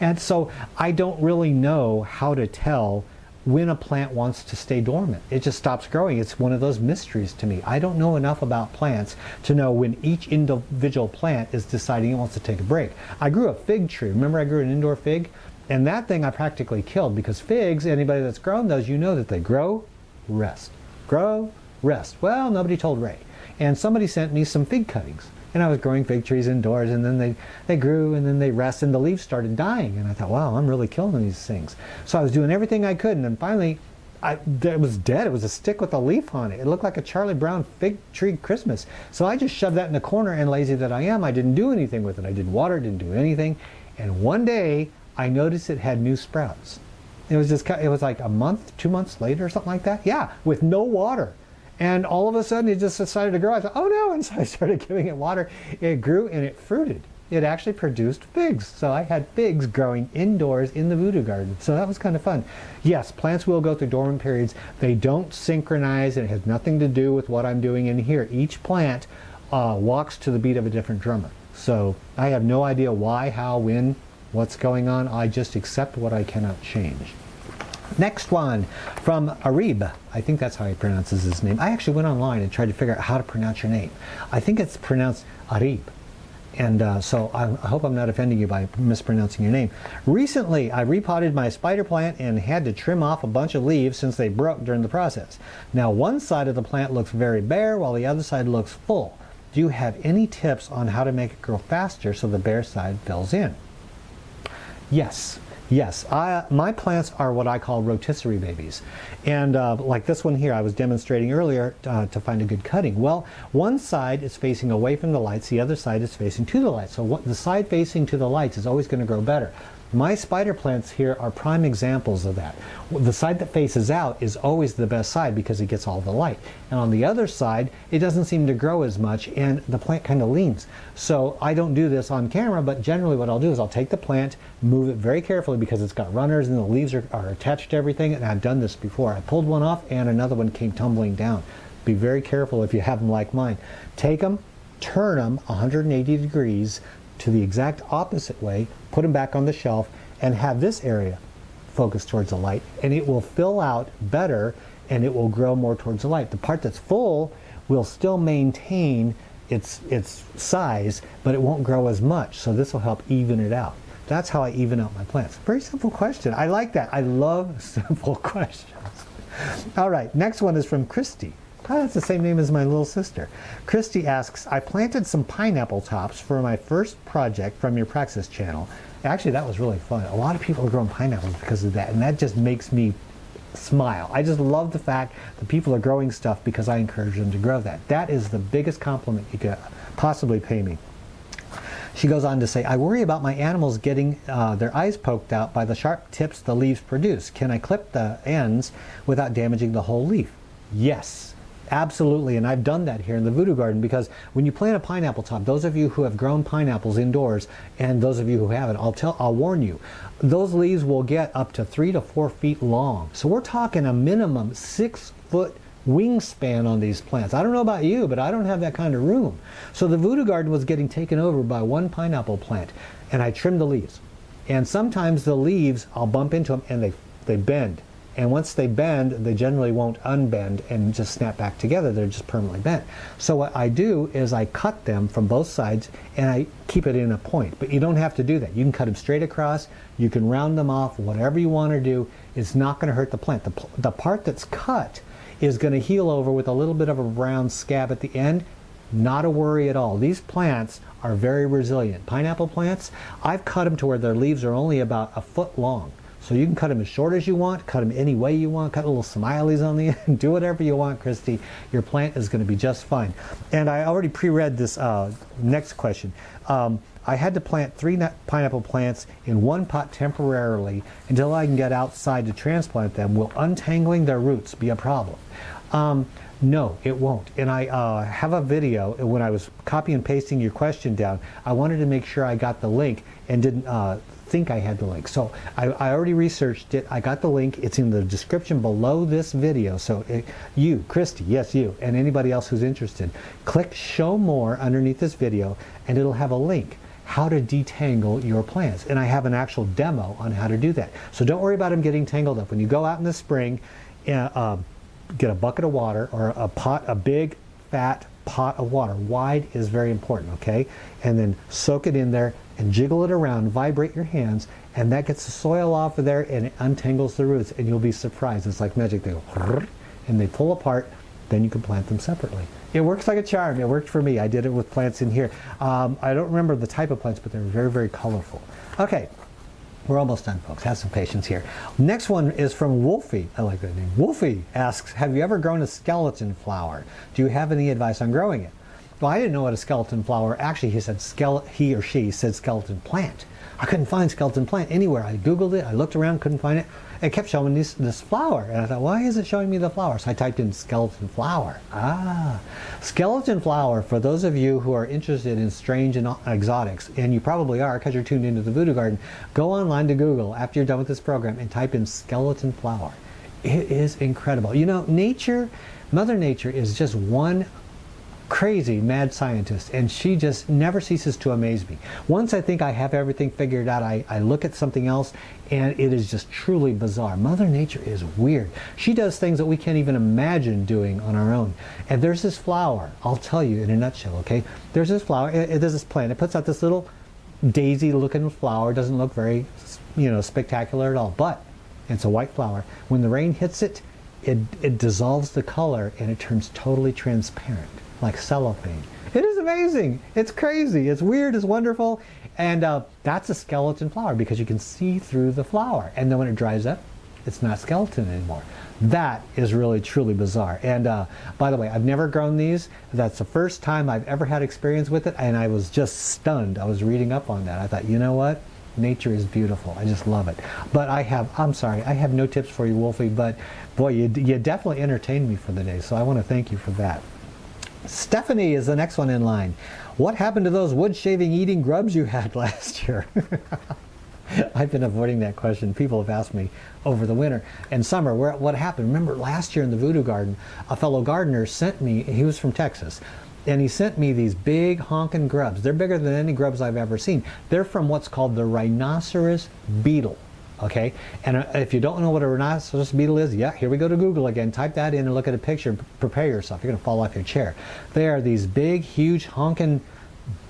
And so I don't really know how to tell when a plant wants to stay dormant. It just stops growing. It's one of those mysteries to me. I don't know enough about plants to know when each individual plant is deciding it wants to take a break. I grew a fig tree. Remember I grew an indoor fig? And that thing I practically killed, because figs, anybody that's grown those, you know that they grow, rest. Grow, rest. Well, nobody told Ray. And somebody sent me some fig cuttings. And I was growing fig trees indoors, and then they grew, and then they rest, and the leaves started dying. And I thought, wow, I'm really killing these things. So I was doing everything I could, and then finally, it was dead. It was a stick with a leaf on it. It looked like a Charlie Brown fig tree Christmas. So I just shoved that in the corner, and lazy that I am, I didn't do anything with it. I didn't water, didn't do anything. And one day, I noticed it had new sprouts. It was like a month, 2 months later, or something like that. Yeah, with no water. And all of a sudden it just decided to grow. I thought, oh no, and so I started giving it water. It grew and it fruited. It actually produced figs. So I had figs growing indoors in the Voodoo Garden. So that was kind of fun. Yes, plants will go through dormant periods. They don't synchronize. It has nothing to do with what I'm doing in here. Each plant walks to the beat of a different drummer. So I have no idea why, how, when, what's going on. I just accept what I cannot change. Next one from Arib. I think that's how he pronounces his name. I actually went online and tried to figure out how to pronounce your name. I think it's pronounced Arib. And so I hope I'm not offending you by mispronouncing your name. Recently, I repotted my spider plant and had to trim off a bunch of leaves since they broke during the process. Now one side of the plant looks very bare while the other side looks full. Do you have any tips on how to make it grow faster so the bare side fills in? Yes. Yes, my plants are what I call rotisserie babies. And like this one here I was demonstrating earlier to find a good cutting. Well, one side is facing away from the lights, the other side is facing to the lights. So the side facing to the lights is always going to grow better. My spider plants here are prime examples of that. The side that faces out is always the best side because it gets all the light. And on the other side, it doesn't seem to grow as much and the plant kind of leans. So I don't do this on camera, but generally what I'll do is I'll take the plant, move it very carefully because it's got runners and the leaves are attached to everything. And I've done this before. I pulled one off and another one came tumbling down. Be very careful if you have them like mine. Take them, turn them 180 degrees to the exact opposite way, put them back on the shelf, and have this area focus towards the light, and it will fill out better and it will grow more towards the light. The part that's full will still maintain its size, but it won't grow as much, so this will help even it out. That's how I even out my plants. Very simple question. I like that. I love simple questions. All right, next one is from Christy. Oh, that's the same name as my little sister. Christy asks, I planted some pineapple tops for my first project from your Praxis channel. Actually, that was really fun. A lot of people are growing pineapples because of that, and that just makes me smile. I just love the fact that people are growing stuff because I encourage them to grow that. That is the biggest compliment you could possibly pay me. She goes on to say, I worry about my animals getting their eyes poked out by the sharp tips the leaves produce. Can I clip the ends without damaging the whole leaf? Yes. Absolutely, and I've done that here in the Voodoo Garden because when you plant a pineapple top, those of you who have grown pineapples indoors and those of you who haven't, I'll warn you, those leaves will get up to 3 to 4 feet long. So we're talking a minimum 6-foot wingspan on these plants. I don't know about you, but I don't have that kind of room. So the Voodoo Garden was getting taken over by one pineapple plant, and I trimmed the leaves. And sometimes the leaves, I'll bump into them and they bend. And once they bend, they generally won't unbend and just snap back together. They're just permanently bent. So what I do is I cut them from both sides and I keep it in a point. But you don't have to do that. You can cut them straight across. You can round them off. Whatever you want to do. It's not going to hurt the plant. The part that's cut is going to heal over with a little bit of a brown scab at the end. Not a worry at all. These plants are very resilient. Pineapple plants, I've cut them to where their leaves are only about a foot long. So you can cut them as short as you want, cut them any way you want, cut little smileys on the end, do whatever you want, Christy. Your plant is going to be just fine. And I already pre-read this next question. I had to plant 3 pineapple plants in one pot temporarily until I can get outside to transplant them. Will untangling their roots be a problem? No, it won't. And I have a video when I was copy and pasting your question down. I wanted to make sure I got the link and didn't think I had the link. So I already researched it. I got the link. It's in the description below this video. So you, Christy, yes you, and anybody else who's interested, click show more underneath this video and it'll have a link how to detangle your plants. And I have an actual demo on how to do that. So don't worry about them getting tangled up. When you go out in the spring, get a bucket of water or a big fat pot of water. Wide is very important, okay? And then soak it in there and jiggle it around, vibrate your hands, and that gets the soil off of there and it untangles the roots, and you'll be surprised. It's like magic. They go and they pull apart, then you can plant them separately. It works like a charm. It worked for me. I did it with plants in here. I don't remember the type of plants, but they're very, very colorful. Okay. We're almost done, folks. Have some patience here. Next one is from Wolfie. I like that name. Wolfie asks, have you ever grown a skeleton flower? Do you have any advice on growing it? Well, I didn't know what a skeleton flower, actually he or she said skeleton plant. I couldn't find skeleton plant anywhere. I Googled it, I looked around, couldn't find it. It kept showing this flower. And I thought, why is it showing me the flower? So I typed in skeleton flower. Skeleton flower, for those of you who are interested in strange and exotics, and you probably are because you're tuned into the Voodoo Garden, go online to Google after you're done with this program and type in skeleton flower. It is incredible. You know, nature, Mother Nature is just one crazy mad scientist, and she just never ceases to amaze me. Once I think I have everything figured out, I look at something else and it is just truly bizarre. Mother Nature is weird. She does things that we can't even imagine doing on our own. And there's this flower, I'll tell you in a nutshell, okay? There's this flower, there's this plant, it puts out this little daisy looking flower. It doesn't look very, spectacular at all, but it's a white flower. When the rain hits it, it dissolves the color and it turns totally transparent, like cellophane. It is amazing. It's crazy. It's weird. It's wonderful. And that's a skeleton flower because you can see through the flower. And then when it dries up, it's not skeleton anymore. That is really, truly bizarre. And by the way, I've never grown these. That's the first time I've ever had experience with it. And I was just stunned. I was reading up on that. I thought, you know what? Nature is beautiful. I just love it. But I'm sorry, I have no tips for you, Wolfie. But boy, you definitely entertained me for the day. So I want to thank you for that. Stephanie is the next one in line. What happened to those wood shaving eating grubs you had last year? I've been avoiding that question. People have asked me over the winter and summer, what happened? Remember last year in the Voodoo Garden, a fellow gardener sent me, he was from Texas, and he sent me these big honking grubs. They're bigger than any grubs I've ever seen. They're from what's called the rhinoceros beetle. Okay, and if you don't know what a rhinoceros beetle is, yeah, here we go to Google again. Type that in and look at a picture. Prepare yourself. You're going to fall off your chair. They are these big, huge, honking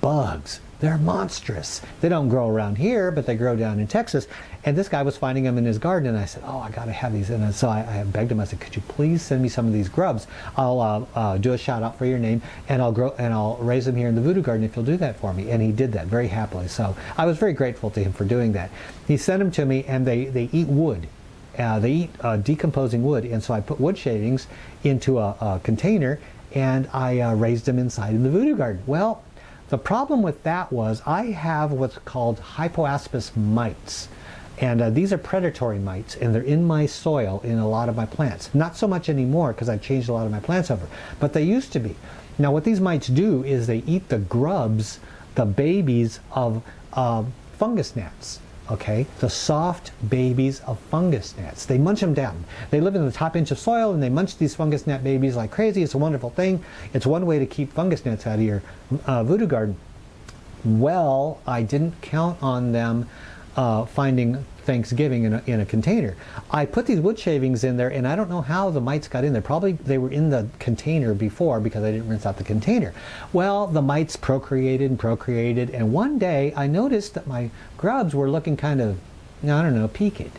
bugs. They're monstrous. They don't grow around here, but they grow down in Texas. And this guy was finding them in his garden, and I said, oh, I got to have these. And so I begged him. I said, could you please send me some of these grubs? I'll do a shout out for your name, and I'll raise them here in the Voodoo Garden if you'll do that for me. And he did that very happily. So I was very grateful to him for doing that. He sent them to me, and they eat wood. They eat decomposing wood. And so I put wood shavings into a container, and I raised them inside in the Voodoo Garden. Well, the problem with that was I have what's called hypoaspis mites. And these are predatory mites, and they're in my soil in a lot of my plants. Not so much anymore because I've changed a lot of my plants over, but they used to be. Now what these mites do is they eat the grubs, the babies of fungus gnats. Okay, the soft babies of fungus gnats. They munch them down. They live in the top inch of soil and they munch these fungus gnat babies like crazy. It's a wonderful thing. It's one way to keep fungus gnats out of your Voodoo Garden. Well, I didn't count on them finding Thanksgiving in a container. I put these wood shavings in there, and I don't know how the mites got in there. Probably they were in the container before because I didn't rinse out the container. Well, the mites procreated and procreated, and one day I noticed that my grubs were looking kind of, I don't know, peaked.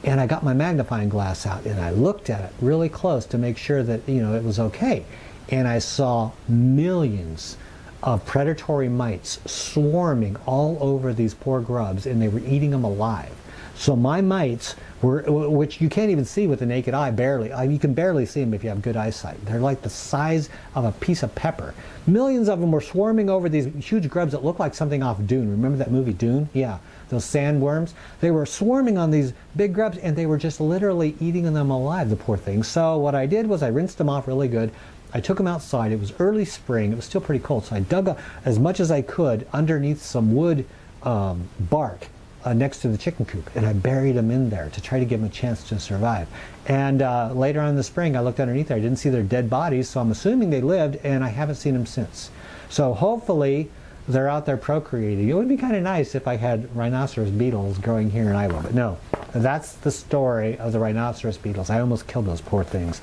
And I got my magnifying glass out and I looked at it really close to make sure that, it was okay. And I saw millions of predatory mites swarming all over these poor grubs, and they were eating them alive. So my mites were, which you can't even see with the naked eye, barely. You can barely see them if you have good eyesight. They're like the size of a piece of pepper. Millions of them were swarming over these huge grubs that looked like something off Dune. Remember that movie Dune? Yeah, those sandworms. They were swarming on these big grubs, and they were just literally eating them alive, the poor things. So what I did was I rinsed them off really good. I took them outside. It was early spring. It was still pretty cold, so I dug as much as I could underneath some wood bark next to the chicken coop, and I buried them in there to try to give them a chance to survive. And later on in the spring, I looked underneath there. I didn't see their dead bodies, so I'm assuming they lived, and I haven't seen them since. So hopefully they're out there procreating. It would be kind of nice if I had rhinoceros beetles growing here in Iowa, but no. That's the story of the rhinoceros beetles. I almost killed those poor things.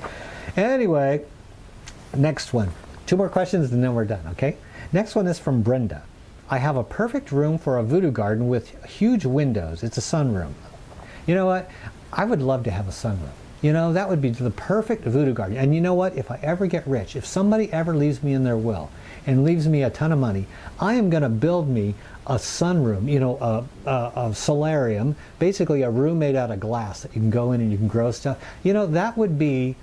Anyway, next one. 2 more questions and then we're done, okay? Next one is from Brenda. I have a perfect room for a Voodoo Garden with huge windows. It's a sunroom. You know what? I would love to have a sunroom. That would be the perfect Voodoo Garden. And you know what? If I ever get rich, if somebody ever leaves me in their will and leaves me a ton of money, I am going to build me a sunroom, a solarium, basically a room made out of glass that you can go in and you can grow stuff. That would be,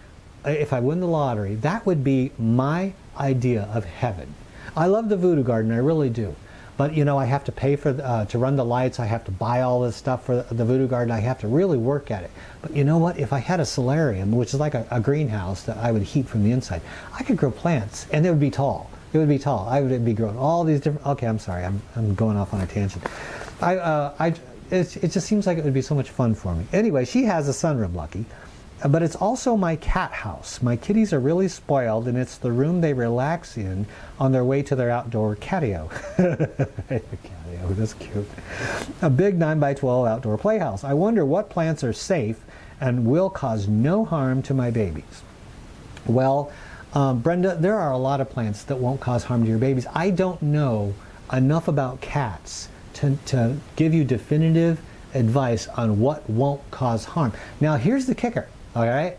if I win the lottery, that would be my idea of heaven. I love the Voodoo Garden, I really do. But you know, I have to pay for to run the lights. I have to buy all this stuff for the Voodoo Garden. I have to really work at it. But you know what? If I had a solarium, which is like a greenhouse that I would heat from the inside, I could grow plants, and it would be tall. It would be tall. I would be growing all these different. Okay, I'm sorry. I'm going off on a tangent. It just seems like it would be so much fun for me. Anyway, she has a sunroom, Lucky. But it's also my cat house. My kitties are really spoiled, and it's the room they relax in on their way to their outdoor catio. Catio, that's cute. A big 9x12 outdoor playhouse. I wonder what plants are safe and will cause no harm to my babies. Well, Brenda, there are a lot of plants that won't cause harm to your babies. I don't know enough about cats to give you definitive advice on what won't cause harm. Now, here's the kicker. All right,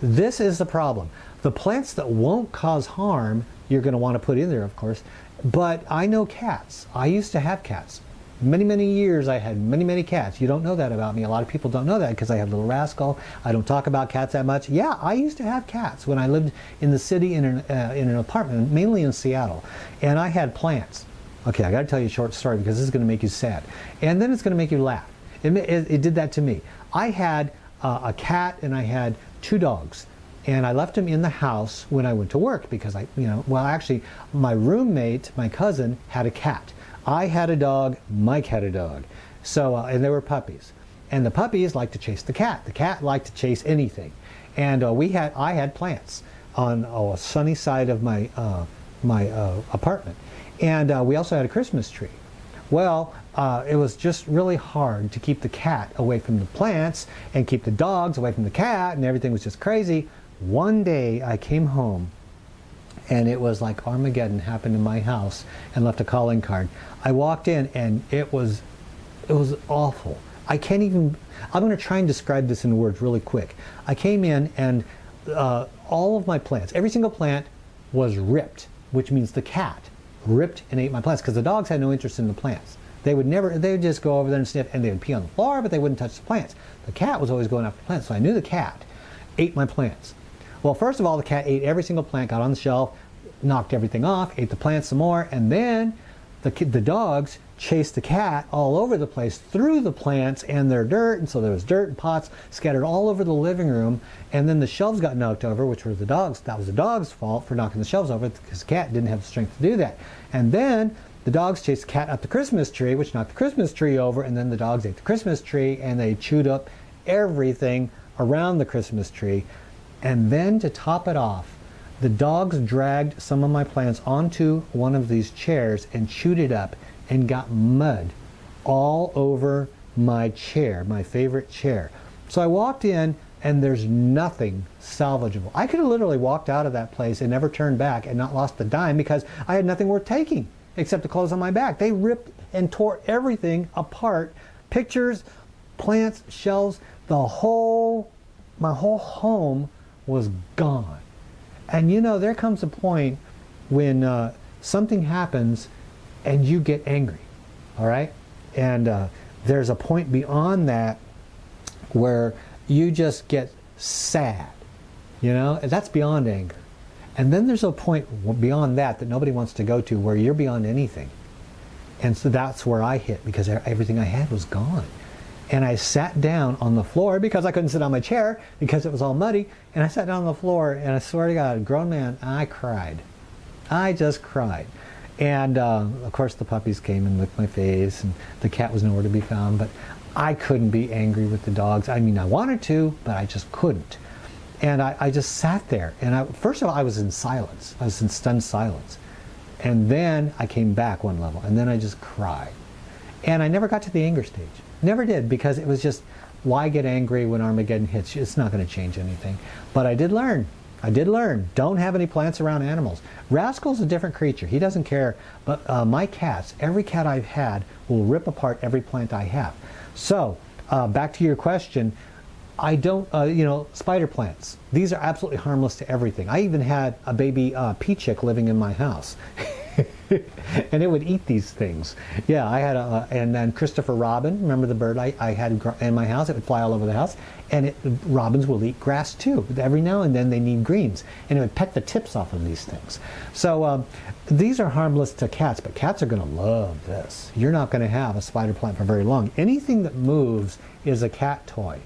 this is the problem. The plants that won't cause harm, you're going to want to put in there, of course. But I know cats. I used to have cats. Many years I had many cats. You don't know that about me. A lot of people don't know that because I have Little Rascal. I don't talk about cats that much. Yeah, I used to have cats when I lived in the city in an apartment, mainly in Seattle. And I had plants. Okay, I got to tell you a short story because this is going to make you sad. And then it's going to make you laugh. It did that to me. I had a cat and I had 2 dogs, and I left them in the house when I went to work because actually my roommate, my cousin, had a cat. I had a dog, Mike had a dog. So, and they were puppies. And the puppies liked to chase the cat. The cat liked to chase anything. And I had plants on a sunny side of my apartment. And we also had a Christmas tree. Well, it was just really hard to keep the cat away from the plants and keep the dogs away from the cat, and everything was just crazy. One day I came home and it was like Armageddon happened in my house and left a calling card. I walked in and it was awful. I'm going to try and describe this in words really quick. I came in and all of my plants, every single plant was ripped, which means the cat ripped and ate my plants because the dogs had no interest in the plants. They would just go over there and sniff, and they would pee on the floor, but they wouldn't touch the plants. The cat was always going after the plants, so I knew the cat ate my plants. Well, first of all, the cat ate every single plant, got on the shelf, knocked everything off, ate the plants some more, and then the dogs chased the cat all over the place through the plants and their dirt, and so there was dirt and pots scattered all over the living room, and then the shelves got knocked over, which were the dogs. That was the dog's fault for knocking the shelves over because the cat didn't have the strength to do that. And then the dogs chased the cat up the Christmas tree, which knocked the Christmas tree over, and then the dogs ate the Christmas tree, and they chewed up everything around the Christmas tree. And then to top it off, the dogs dragged some of my plants onto one of these chairs and chewed it up and got mud all over my chair, my favorite chair. So I walked in and there's nothing salvageable. I could have literally walked out of that place and never turned back and not lost a dime because I had nothing worth taking except the clothes on my back. They ripped and tore everything apart. Pictures, plants, shelves, my whole home was gone. And you know, there comes a point when something happens and you get angry, all right? And there's a point beyond that where you just get sad, you know? And that's beyond anger. And then there's a point beyond that that nobody wants to go to where you're beyond anything. And so that's where I hit because everything I had was gone. And I sat down on the floor because I couldn't sit on my chair because it was all muddy. And I sat down on the floor and I swear to God, grown man, I cried. I just cried. And of course the puppies came and licked my face and the cat was nowhere to be found. But I couldn't be angry with the dogs. I mean, I wanted to, but I just couldn't. And I just sat there. And first of all, I was in silence. I was in stunned silence. And then I came back one level. And then I just cried. And I never got to the anger stage. Never did, because it was just, why get angry when Armageddon hits? It's not going to change anything. But I did learn. Don't have any plants around animals. Rascal's a different creature. He doesn't care. But my cats, every cat I've had, will rip apart every plant I have. So, back to your question, I don't, spider plants. These are absolutely harmless to everything. I even had a baby pea chick living in my house. and it would eat these things. Yeah, I had and then Christopher Robin, remember the bird I had in my house? It would fly all over the house, and robins will eat grass too. Every now and then they need greens, and it would peck the tips off of these things. So these are harmless to cats, but cats are going to love this. You're not going to have a spider plant for very long. Anything that moves is a cat toy.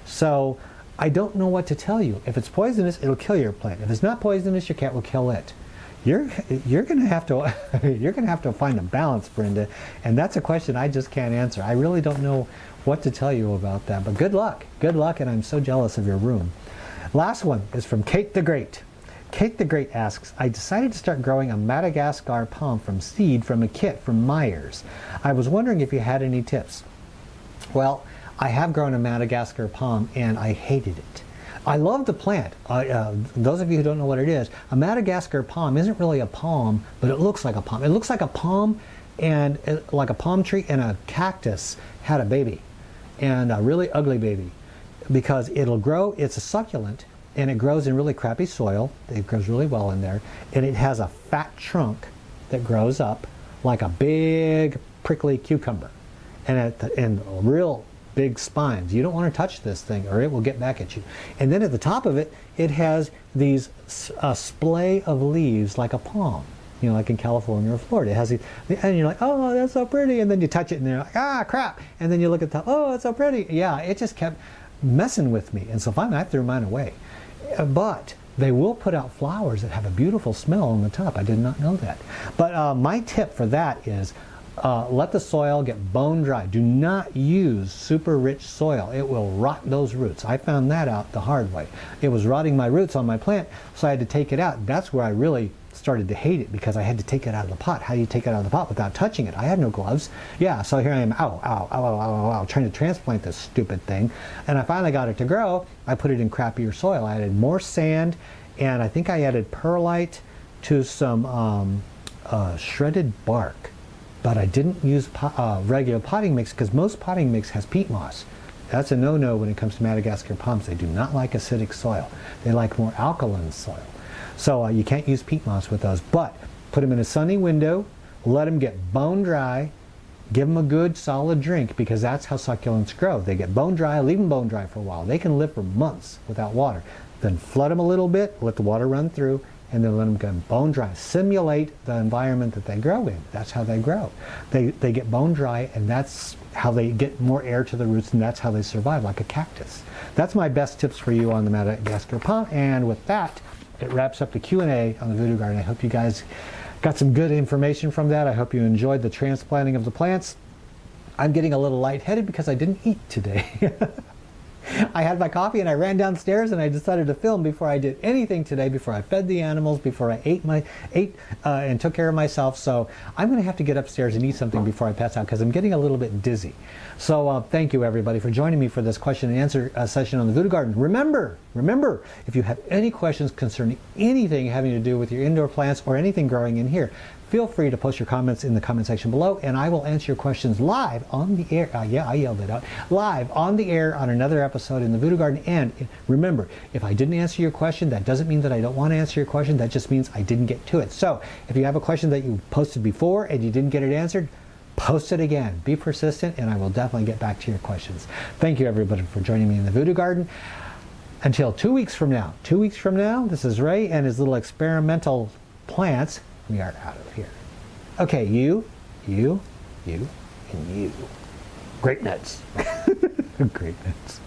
So I don't know what to tell you. If it's poisonous, it'll kill your plant. If it's not poisonous, your cat will kill it. You're going to have to find a balance, Brenda, and that's a question I just can't answer. I really don't know what to tell you about that. But good luck, and I'm so jealous of your room. Last one is from Kate the Great. Kate the Great asks, I decided to start growing a Madagascar palm from seed from a kit from Myers. I was wondering if you had any tips. Well, I have grown a Madagascar palm and I hated it. I love the plant. Those of you who don't know what it is, a Madagascar palm isn't really a palm, but it looks like a palm. It looks like a palm, and like a palm tree, and a cactus had a baby, and a really ugly baby, because it'll grow. It's a succulent, and it grows in really crappy soil. It grows really well in there, and it has a fat trunk that grows up like a big prickly cucumber, and real big spines. You don't want to touch this thing or it will get back at you. And then at the top of it, it has these splay of leaves like a palm, you know, like in California or Florida. It has these, and you're like, oh, that's so pretty. And then you touch it and you're like, ah, crap. And then you look at the top, oh, it's so pretty. Yeah, it just kept messing with me. And so finally I threw mine away. But they will put out flowers that have a beautiful smell on the top. I did not know that. But my tip for that is let the soil get bone dry. Do not use super rich soil. It will rot those roots. I found that out the hard way. It was rotting my roots on my plant, so I had to take it out. That's where I really started to hate it, because I had to take it out of the pot. How do you take it out of the pot without touching it? I had no gloves. Yeah, so here I am, ow, ow, ow, ow, ow, ow, trying to transplant this stupid thing. And I finally got it to grow. I put it in crappier soil. I added more sand, and I think I added perlite to some shredded bark. But I didn't use regular potting mix, because most potting mix has peat moss. That's a no-no when it comes to Madagascar palms. They do not like acidic soil. They like more alkaline soil. So you can't use peat moss with those. But put them in a sunny window, let them get bone dry, give them a good solid drink, because that's how succulents grow. They get bone dry, leave them bone dry for a while. They can live for months without water. Then flood them a little bit, let the water run through, and then let them go bone dry. Simulate the environment that they grow in. That's how they grow. They get bone dry, and that's how they get more air to the roots, and that's how they survive, like a cactus. That's my best tips for you on the Madagascar palm. And with that, it wraps up the Q&A on the Voodoo Garden. I hope you guys got some good information from that. I hope you enjoyed the transplanting of the plants. I'm getting a little lightheaded because I didn't eat today. I had my coffee and I ran downstairs and I decided to film before I did anything today, before I fed the animals, before I ate and took care of myself. So I'm going to have to get upstairs and eat something before I pass out, because I'm getting a little bit dizzy. So thank you everybody for joining me for this question and answer session on the Voodoo Garden. Remember, if you have any questions concerning anything having to do with your indoor plants or anything growing in here, feel free to post your comments in the comment section below, and I will answer your questions live on the air. Yeah, I yelled it out. Live on the air on another episode in the Voodoo Garden. And remember, if I didn't answer your question, that doesn't mean that I don't want to answer your question. That just means I didn't get to it. So if you have a question that you posted before and you didn't get it answered, post it again. Be persistent, and I will definitely get back to your questions. Thank you everybody for joining me in the Voodoo Garden. Until 2 weeks from now, this is Ray and his little experimental plants. We are out of here. Okay, you, and you. Grape nuts. Grape nuts.